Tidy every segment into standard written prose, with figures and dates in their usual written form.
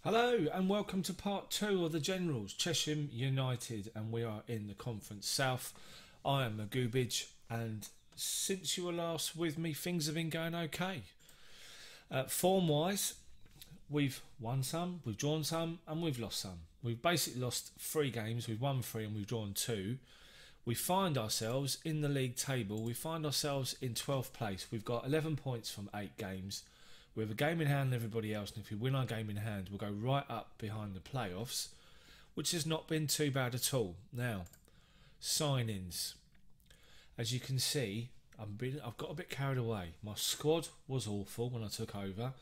Hello and welcome to part 2 of the Generals, Chesham United, and we are in the Conference South. I am Magoobage, and since you were last with me, things have been going okay. Form-wise, we've won some, we've drawn some, and we've lost some. We've basically lost 3 games, we've won 3 and we've drawn 2. We find ourselves in the league table, we find ourselves in 12th place. We've got 11 points from 8 games. We have a game in hand and everybody else, and if we win our game in hand, we'll go right up behind the playoffs, which has not been too bad at all. Now, signings. As you can see, I've got a bit carried away. My squad was awful when I took over.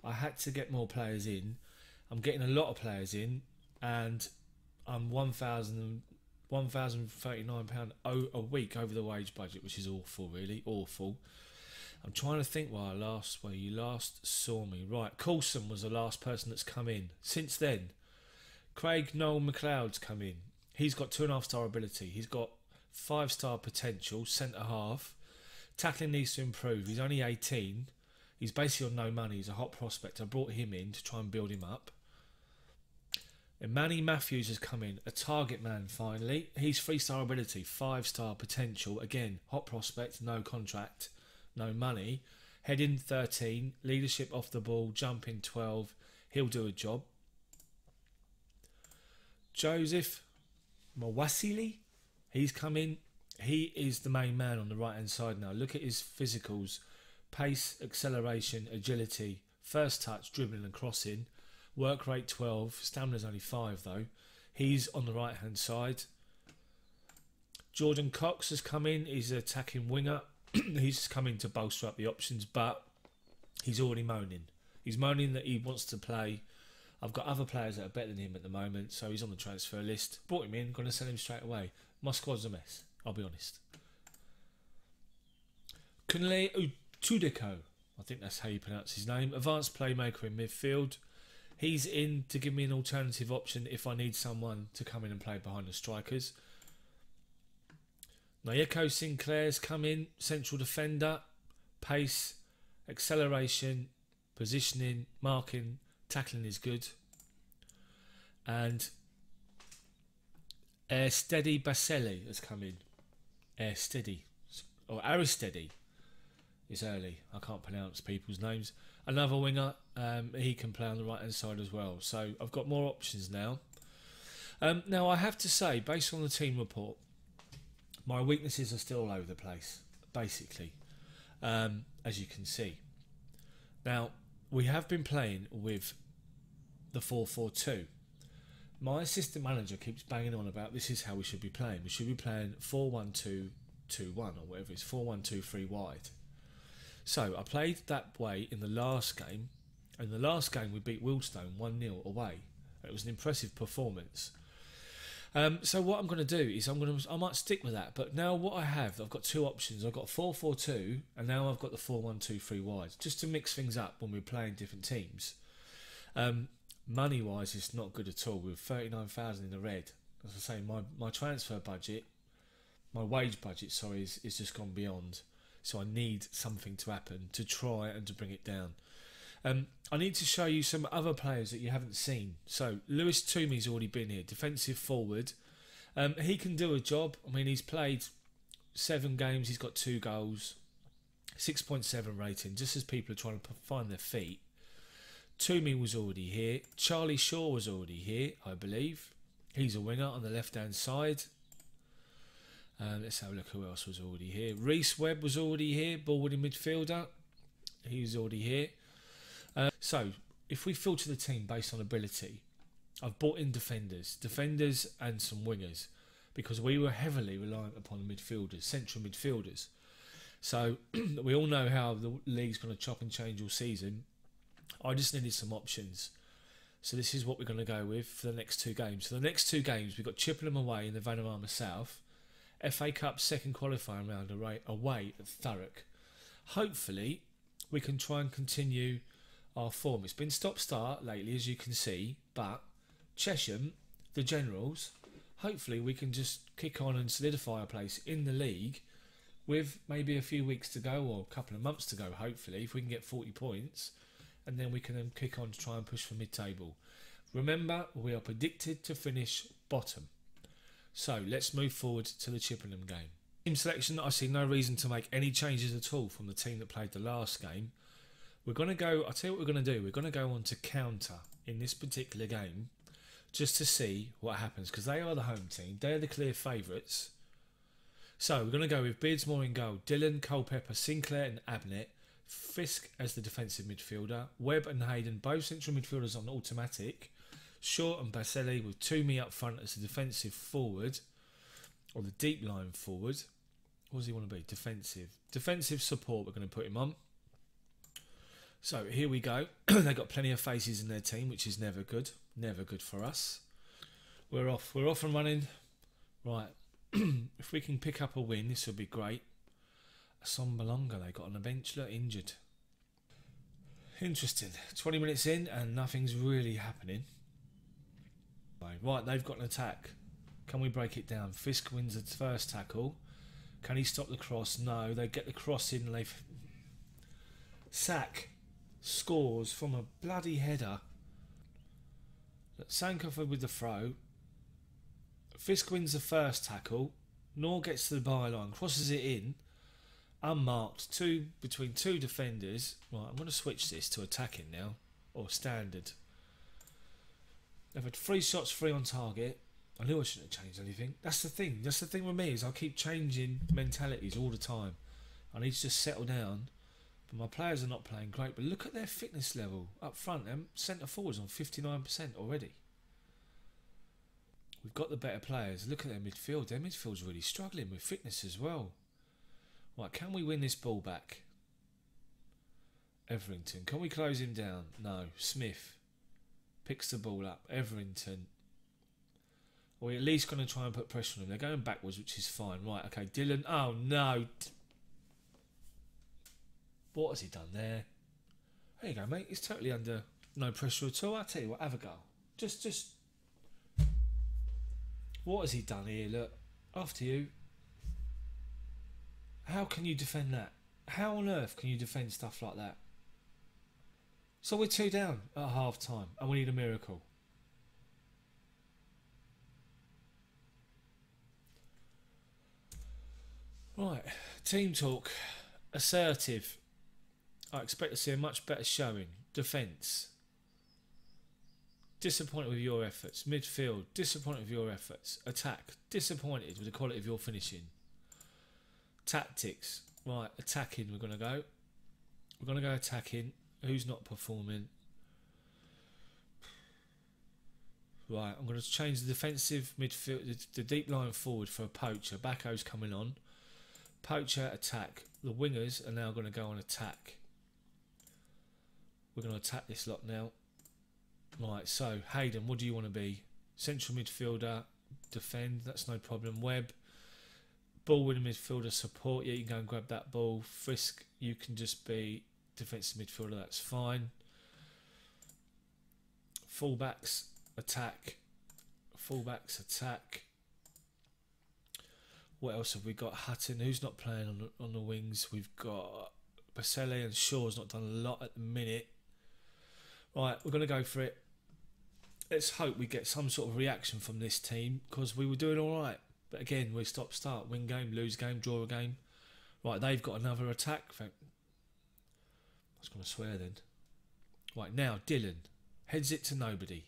I had to get more players in. I'm getting a lot of players in, and I'm £1,039 a week over the wage budget, which is awful, really awful. I'm trying to think where you last saw me. Right, Coulson was the last person that's come in. Since then, Craig Noel McLeod's come in. He's got 2.5-star ability. He's got 5-star potential, centre half. Tackling needs to improve. He's only 18. He's basically on no money. He's a hot prospect. I brought him in to try and build him up. And Manny Matthews has come in, a target man finally. He's 3-star ability, 5-star potential. Again, hot prospect, no contract. No money, heading 13, leadership off the ball, jumping 12, he'll do a job. Joseph Mawasili, he's come in, he is the main man on the right hand side now. Look at his physicals, pace, acceleration, agility, first touch, dribbling and crossing, work rate 12, stamina's only 5 though. He's on the right hand side. Jordan Cox has come in, he's an attacking winger. He's coming to bolster up the options, but he's already moaning. He's moaning that he wants to play. I've got other players that are better than him at the moment, so he's on the transfer list. Brought him in, going to sell him straight away. My squad's a mess, I'll be honest. Kunle Utudeko, I think that's how you pronounce his name. Advanced playmaker in midfield. He's in to give me an alternative option if I need someone to come in and play behind the strikers. Nayeko Sinclair's come in, central defender, pace, acceleration, positioning, marking, tackling is good. And Aristide Baselli has come in. Aristide is early. I can't pronounce people's names. Another winger, he can play on the right hand side as well. So I've got more options now. Now I have to say, based on the team report, my weaknesses are still all over the place, basically, as you can see. Now, we have been playing with the 4-4-2. My assistant manager keeps banging on about this is how we should be playing. We should be playing 4-1-2-2-1 or whatever it's 4-1-2-3 wide. So, I played that way in the last game. In the last game, we beat Willstone 1-0 away. It was an impressive performance. So what I'm going to do is I might stick with that. But now what I've got 2 options. I've got 4-4-2 and now I've got the 4-1-2-3 wide, just to mix things up when we're playing different teams. Money wise, it's not good at all. With 39,000 in the red. As I say, my transfer budget, my wage budget, sorry, is just gone beyond. So I need something to happen to try and to bring it down. I need to show you some other players that you haven't seen. So, Lewis Toomey's already been here, defensive forward. He can do a job. I mean, he's played 7 games, he's got 2 goals, 6.7 rating, just as people are trying to find their feet. Toomey was already here. Charlie Shaw was already here, I believe. He's a winger on the left-hand side. Let's have a look who else was already here. Reece Webb was already here, ball-winning midfielder. He was already here. So, if we filter the team based on ability, I've brought in defenders and some wingers, because we were heavily reliant upon midfielders, central midfielders. So, we all know how the league's going to chop and change all season. I just needed some options. So this is what we're going to go with for the next 2 games. So the next 2 games, we've got Chippenham away in the Vanarama South, FA Cup second qualifying round away at Thurrock. Hopefully, we can try and continue our form. It's been stop-start lately, as you can see, but Chesham, the Generals, hopefully we can just kick on and solidify a place in the league with maybe a few weeks to go or a couple of months to go, hopefully, if we can get 40 points, and then we can kick on to try and push for mid-table. Remember, we are predicted to finish bottom. So let's move forward to the Chippenham game. Team selection, I see no reason to make any changes at all from the team that played the last game. We're going to go, I'll tell you what we're going to do. We're going to go on to counter in this particular game just to see what happens, because they are the home team. They're the clear favourites. So we're going to go with Beardsmore in goal, Dillon, Culpepper, Sinclair and Abnett, Fisk as the defensive midfielder, Webb and Hayden, both central midfielders on automatic, Shaw and Baselli with Toomey up front as the defensive forward, or the deep line forward. What does he want to be? Defensive. Defensive support we're going to put him on. So here we go. They've got plenty of faces in their team, which is never good. Never good for us. We're off. We're off and running. Right. If we can pick up a win, this would be great. Sombalonga they got on the bench. Look, injured. Interesting. 20 minutes in and nothing's really happening. Right, they've got an attack. Can we break it down? Fisk wins the first tackle. Can he stop the cross? No. They get the cross in and they've... Sack scores from a bloody header. Sankofa with the throw. Fisk wins the first tackle. Nor gets to the byline. Crosses it in. Unmarked. Between two defenders. Right, I'm going to switch this to attacking now. Or standard. They've had 3 shots, 3 on target. I knew I shouldn't have changed anything. That's the thing. That's the thing with me is I keep changing mentalities all the time. I need to just settle down. But my players are not playing great. But look at their fitness level up front. Them centre forwards on 59% already. We've got the better players. Look at their midfield. Their midfield's really struggling with fitness as well. Right, can we win this ball back? Everington. Can we close him down? No. Smith picks the ball up. Everington. We're at least going to try and put pressure on them. They're going backwards, which is fine. Right, okay, Dillon. Oh, no. What has he done there? There you go, mate. He's totally under no pressure at all. I'll tell you what, have a go. Just... What has he done here? Look, after you. How can you defend that? How on earth can you defend stuff like that? So we're 2 down at half time and we need a miracle. Right, team talk. Assertive. I expect to see a much better showing. Defence. Disappointed with your efforts. Midfield. Disappointed with your efforts. Attack. Disappointed with the quality of your finishing. Tactics. Right, attacking we're going to go. We're going to go attacking. Who's not performing? Right, I'm going to change the defensive midfield, the deep line forward for a poacher. Bacco's coming on. Poacher, attack. The wingers are now going to go on attack. We're going to attack this lot now. Right, so Hayden, what do you want to be? Central midfielder, defend, that's no problem. Webb, ball winning midfielder, support. Yeah, you can go and grab that ball. Frisk, you can just be defensive midfielder, that's fine. Fullbacks, attack. Fullbacks, attack. What else have we got? Hutton, who's not playing on the wings. We've got Baselli and Shaw's not done a lot at the minute. Right, we're going to go for it. Let's hope we get some sort of reaction from this team because we were doing all right. But again, we stop-start. Win game, lose game, draw a game. Right, they've got another attack. I was going to swear then. Right, now, Dillon. Heads it to nobody.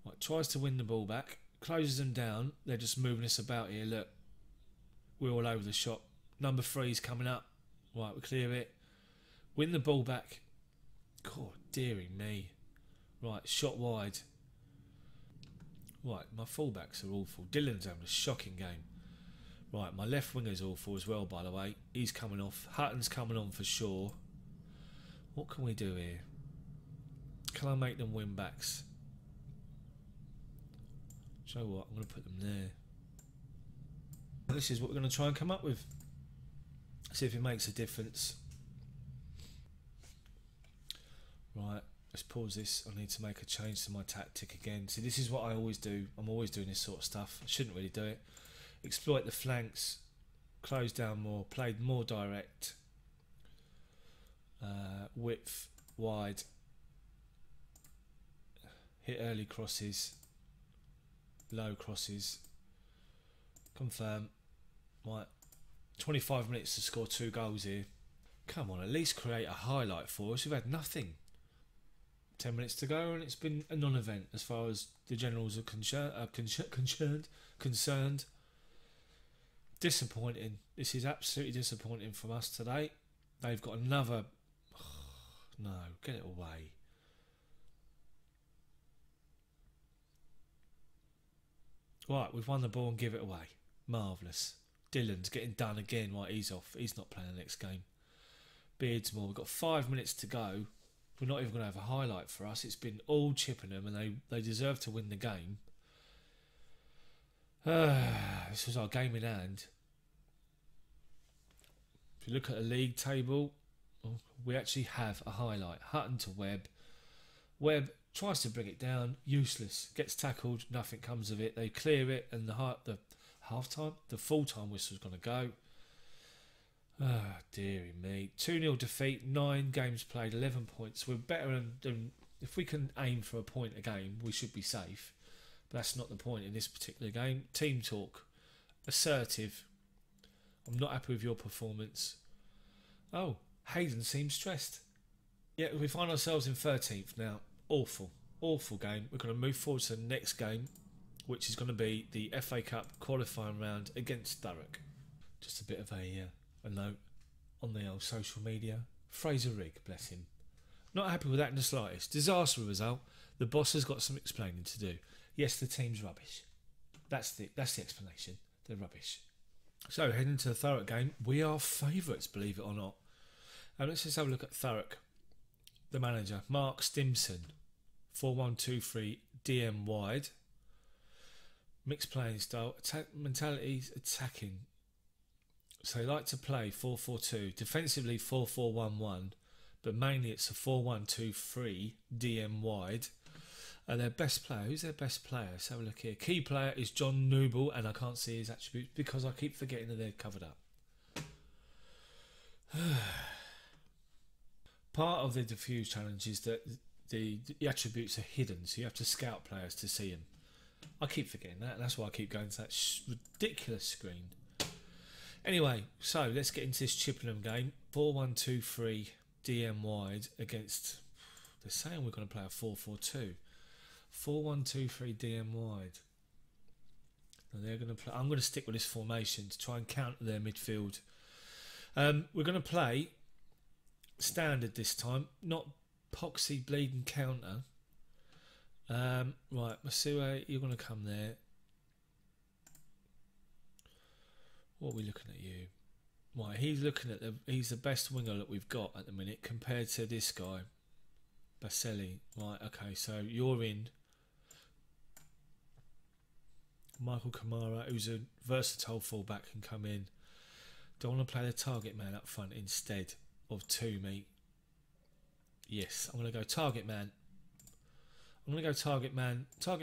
Right, tries to win the ball back. Closes them down. They're just moving us about here. Look, we're all over the shop. Number 3's coming up. Right, we clear it. Win the ball back. God, dearie me. Right, shot wide. Right, my fullbacks are awful. Dillon's having a shocking game. Right, my left winger's awful as well, by the way. He's coming off. Hutton's coming on for sure. What can we do here? Can I make them win backs? So what? I'm going to put them there. This is what we're going to try and come up with. See if it makes a difference. Right, let's pause this. I need to make a change to my tactic again. See, this is what I always do. I'm always doing this sort of stuff. I shouldn't really do it. Exploit the flanks. Close down more. Played more direct. Width, wide. Hit early crosses. Low crosses. Confirm. Right. 25 minutes to score 2 goals here. Come on, at least create a highlight for us. We've had nothing. 10 minutes to go and it's been a non-event as far as the Generals are concerned. Disappointing. This is absolutely disappointing from us today. They've got another... no, get it away. Right, we've won the ball and give it away. Marvellous. Dylan's getting done again. Right, he's off. He's not playing the next game. Beardsmore, we've got 5 minutes to go. We're not even going to have a highlight for us. It's been all Chippenham and they deserve to win the game. This was our game in hand. If you look at the league table, we actually have a highlight. Hutton to Webb. Webb tries to bring it down. Useless. Gets tackled. Nothing comes of it. They clear it and the half-time, the full-time whistle's going to go. Ah, dearie me. 2-0 defeat, 9 games played, 11 points. We're better than... If we can aim for a point a game, we should be safe. But that's not the point in this particular game. Team talk. Assertive. I'm not happy with your performance. Oh, Hayden seems stressed. Yeah, we find ourselves in 13th now. Awful. Awful game. We're going to move forward to the next game, which is going to be the FA Cup qualifying round against Thurrock. Just a bit of a note on the old social media. Fraser Rigg, bless him. Not happy with that in the slightest. Disaster result. The boss has got some explaining to do. Yes, the team's rubbish. That's the explanation. They're rubbish. So, heading to the Thurrock game, we are favourites, believe it or not. Let's just have a look at Thurrock. The manager, Mark Stimson. 4-1-2-3, DM wide. Mixed playing style. Mentalities, attacking. So they like to play 4-4-2. Defensively 4-4-1-1. But mainly it's a 4-1-2-3, DM wide. Their best player, who's their best player? Let's have a look here. Key player is John Noble, and I can't see his attributes because I keep forgetting that they're covered up. Part of the diffuse challenge is that the attributes are hidden, so you have to scout players to see them. I keep forgetting that, and that's why I keep going to that ridiculous screen. Anyway, so let's get into this Chippenham game. 4-1-2-3 DM wide against... They're saying we're going to play a 4-4-2. 4-1-2-3 DM wide. And they're going to play. I'm going to stick with this formation to try and counter their midfield. We're going to play standard this time, not poxy bleeding counter. Right, Masua, you're going to come there. What are we looking at you? Right, he's the best winger that we've got at the minute compared to this guy, Baselli. Right, okay, so you're in. Michael Kamara, who's a versatile fullback, can come in. Don't want to play the target man up front instead of Toomey. Yes, I'm going to go target man. I'm going to go target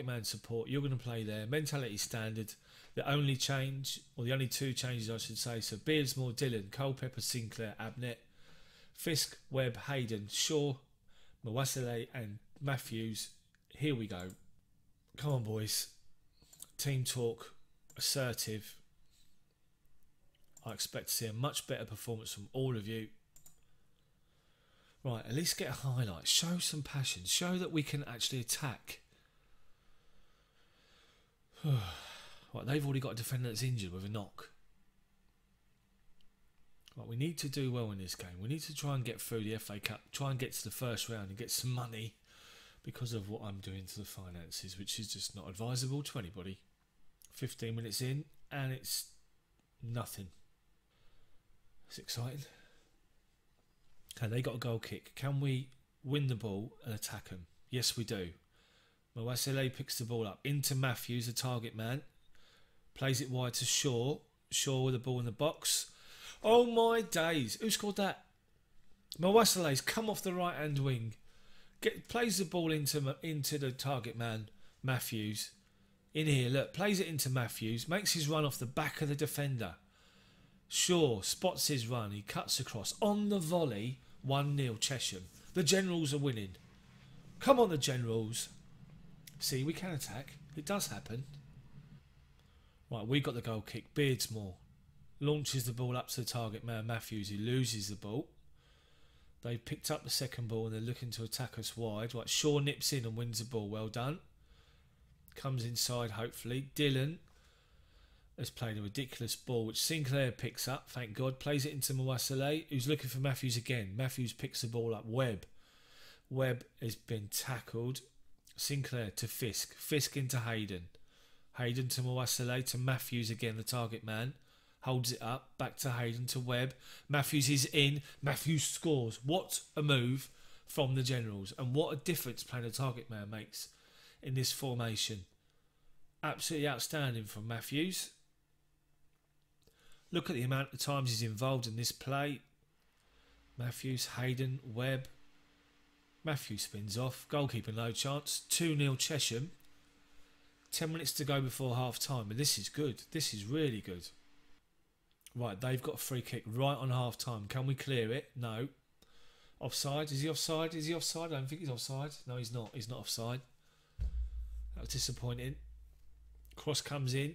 man support. You're going to play there. Mentality standard. The only change, or the only 2 changes I should say, so Beardsmore, Dillon, Culpepper, Sinclair, Abnett, Fisk, Webb, Hayden, Shaw, Mawasile and Matthews. Here we go. Come on, boys. Team talk, assertive. I expect to see a much better performance from all of you. Right, at least get a highlight. Show some passion. Show that we can actually attack. Right, they've already got a defender that's injured with a knock. Right, we need to do well in this game. We need to try and get through the FA Cup. Try and get to the first round and get some money because of what I'm doing to the finances, which is just not advisable to anybody. 15 minutes in and it's nothing. It's exciting. And they got a goal kick. Can we win the ball and attack them? Yes, we do. Mawasile picks the ball up into Matthews, the target man. Plays it wide to Shaw. Shaw with the ball in the box. Oh my days. Who scored that? Mawasile's come off the right-hand wing. Plays the ball into the target man, Matthews. In here, look. Plays it into Matthews. Makes his run off the back of the defender. Shaw spots his run. He cuts across. On the volley, 1-0 Chesham. The Generals are winning. Come on, the Generals. See, we can attack. It does happen. Right, we got the goal kick. Beardsmore launches the ball up to the target man, Matthews, who loses the ball. They've picked up the second ball and they're looking to attack us wide. Right, Shaw nips in and wins the ball. Well done. Comes inside, hopefully. Dylan has played a ridiculous ball, which Sinclair picks up, thank God. Plays it into Mawasile, who's looking for Matthews again. Matthews picks the ball up. Webb has been tackled. Sinclair to Fisk. Fisk into Hayden. Hayden to Mawasile to Matthews again, the target man. Holds it up. Back to Hayden to Webb. Matthews is in. Matthews scores. What a move from the Generals. And what a difference playing a target man makes in this formation. Absolutely outstanding from Matthews. Look at the amount of times he's involved in this play. Matthews, Hayden, Webb. Matthews spins off. Goalkeeper no chance. 2-0 Chesham. 10 minutes to go before half time. And this is good. This is really good. Right, they've got a free kick right on half time. Can we clear it? No. Offside? Is he offside? Is he offside? I don't think he's offside. No, he's not. He's not offside. That was disappointing. Cross comes in.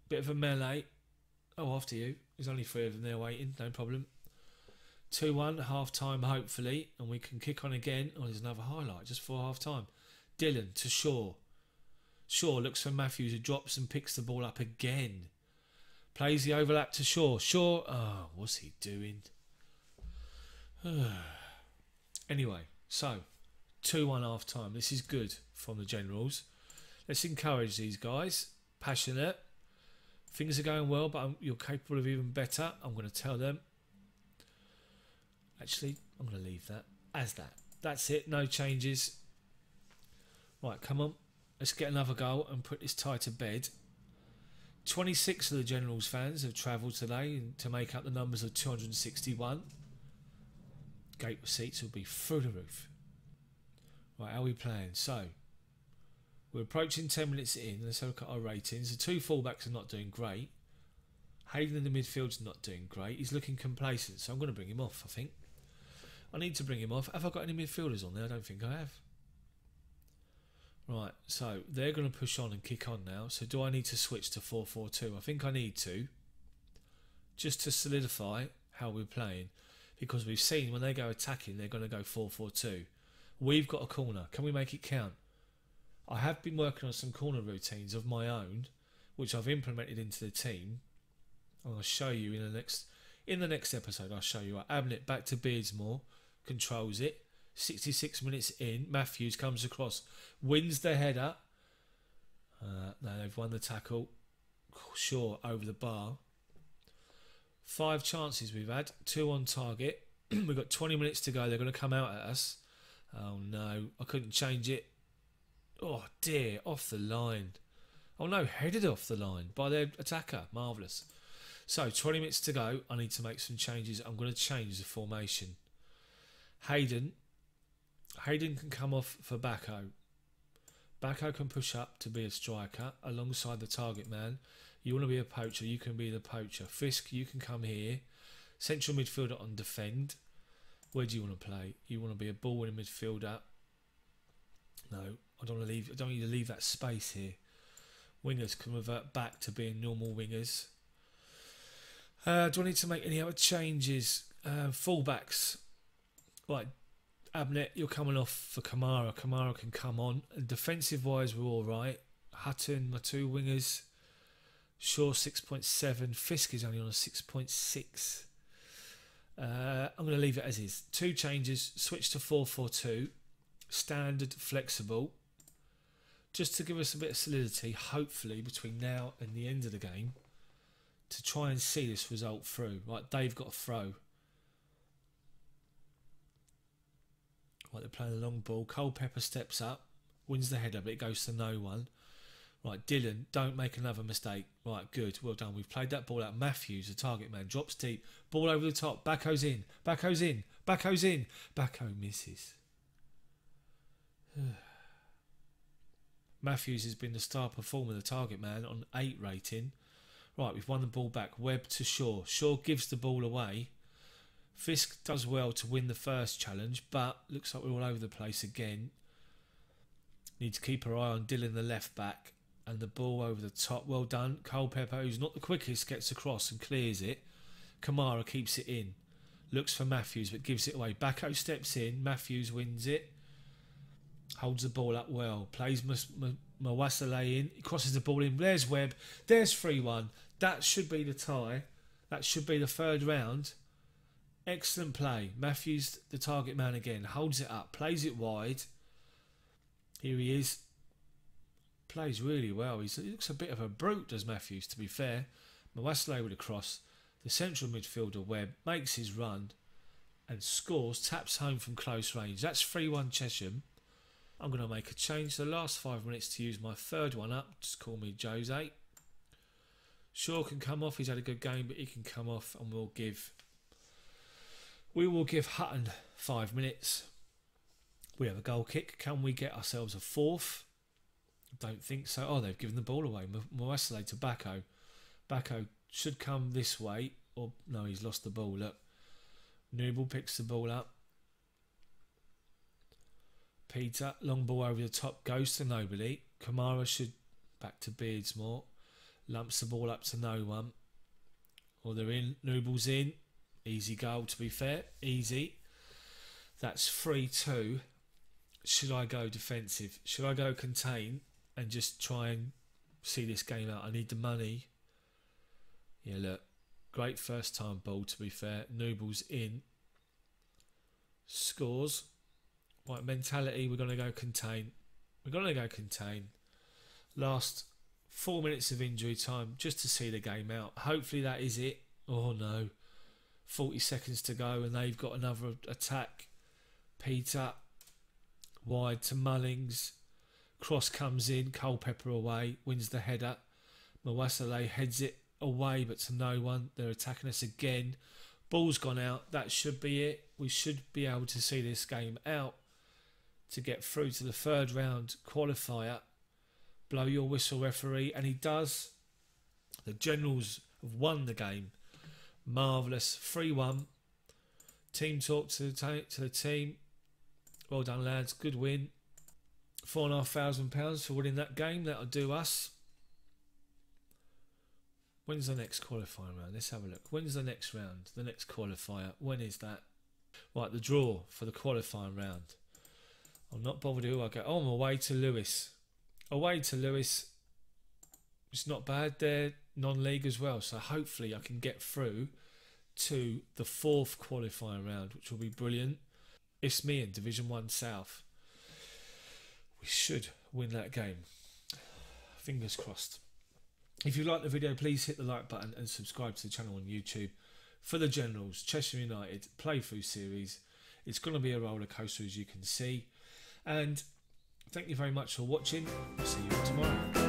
Bit of a melee. Oh, after you. There's only 3 of them there waiting. No problem. 2-1, half time hopefully. And we can kick on again. Oh, there's another highlight just for half time. Dylan to Shaw. Shaw looks for Matthews, who drops and picks the ball up again. Plays the overlap to Shaw. Shaw, oh, what's he doing? Anyway, so 2-1 half time. This is good from the Generals. Let's encourage these guys. Passionate. Things are going well, but you're capable of even better. I'm going to tell them. Actually, I'm going to leave that as that. That's it. No changes. Right, come on. Let's get another goal and put this tie to bed. 26 of the Generals fans have travelled today to make up the numbers of 261. Gate receipts will be through the roof. Right, how are we playing? So, we're approaching 10 minutes in. Let's have a look at our ratings. The 2 fullbacks are not doing great. Hayden in the midfield's not doing great. He's looking complacent, so I'm going to bring him off, I think. I need to bring him off. Have I got any midfielders on there? I don't think I have. Right, so they're going to push on and kick on now. So do I need to switch to 4-4-2? I think I need to. Just to solidify how we're playing. Because we've seen when they go attacking, they're going to go 4-4-2. We've got a corner. Can we make it count? I have been working on some corner routines of my own, which I've implemented into the team. I'll show you in the next episode. I'll show you. Abnett back to Beardsmore, controls it. 66 minutes in, Matthews comes across, wins the header. No, they've won the tackle. Shaw over the bar. 5 chances we've had, 2 on target. We've got 20 minutes to go. They're going to come out at us. Oh no, I couldn't change it. Oh dear, off the line. Oh no, headed off the line by their attacker. Marvellous. So 20 minutes to go. I need to make some changes. I'm going to change the formation. Hayden can come off for Bacco. Bacco can push up to be a striker alongside the target man. You want to be a poacher, you can be the poacher. Fisk, you can come here. Central midfielder on defend. Where do you want to play? You want to be a ball-winning midfielder. No, I don't want to leave. I don't need to leave that space here. Wingers can revert back to being normal wingers. Do I need to make any other changes? Fullbacks. Right. Abnett, you're coming off for Kamara. Kamara can come on. And defensive-wise, we're all right. Hutton, my 2 wingers. Shaw, 6.7. Fisk is only on a 6.6. I'm going to leave it as is. 2 changes. Switch to 4-4-2. Standard, flexible. Just to give us a bit of solidity, hopefully, between now and the end of the game, to try and see this result through. Right, they've got a throw. Right, they're playing a long ball. Culpepper steps up, wins the header, but it goes to no one. Right, Dylan, don't make another mistake. Right, good, well done. We've played that ball out. Matthews, the target man, drops deep. Ball over the top. Bacco's in. Bacco's in. Bacco's in. Bacco misses. Matthews has been the star performer, the target man, on 8 rating. Right, we've won the ball back. Webb to Shaw. Shaw gives the ball away. Fisk does well to win the first challenge, but looks like we're all over the place again. Need to keep our eye on Dylan, the left back, and the ball over the top. Well done. Culpepper, who's not the quickest, gets across and clears it. Kamara keeps it in. Looks for Matthews, but gives it away. Bacco steps in. Matthews wins it. Holds the ball up well. Plays Mawasale in. He crosses the ball in. There's Webb. There's 3-1. That should be the tie. That should be the third round. Excellent play. Matthews, the target man again. Holds it up. Plays it wide. Here he is. Plays really well. He looks a bit of a brute, does Matthews, to be fair. Mawasale with a cross. The central midfielder Webb makes his run and scores, taps home from close range. That's 3-1 Chesham. I'm going to make a change the last 5 minutes to use my third one up. Just call me Jose. Shaw can come off. He's had a good game, but he can come off, and we will give Hutton 5 minutes. We have a goal kick. Can we get ourselves a fourth? Don't think so. Oh, they've given the ball away. Mawasale to Bacco. Bacco should come this way. Or no, he's lost the ball. Look. Newell picks the ball up. Peter, long ball over the top, goes to nobody. Kamara should back to Beardsmore. Lumps the ball up to no one. Or they're in. Newell's in. Easy goal, to be fair. Easy. That's 3-2. Should I go defensive? Should I go contain and just try and see this game out? I need the money. Yeah, look. Great first time ball, to be fair. Newell's in. Scores. Right, mentality. We're going to go contain. We're going to go contain. Last 4 minutes of injury time just to see the game out. Hopefully that is it. Oh no. 40 seconds to go and they've got another attack. Peter. Wide to Mullings. Cross comes in. Culpepper away. Wins the header. Mawasale heads it away but to no one. They're attacking us again. Ball's gone out. That should be it. We should be able to see this game out to get through to the third round qualifier. Blow your whistle, referee. And he does. The Generals have won the game. Marvellous. 3-1. Team talk to the team. Well done, lads. Good win. £4,500 for winning that game. That'll do us. When's the next qualifying round? Let's have a look. When's the next round? The next qualifier. When is that? Right, the draw for the qualifying round. I'm not bothered who I go. Oh, I'm away to Lewis. Away to Lewis. It's not bad. They're non-league as well. So hopefully I can get through to the fourth qualifying round, which will be brilliant. It's me in Division 1 South. We should win that game. Fingers crossed. If you like the video, please hit the like button and subscribe to the channel on YouTube. For the Generals, Chesham United playthrough series. It's going to be a roller coaster, as you can see. And thank you very much for watching. I'll see you tomorrow.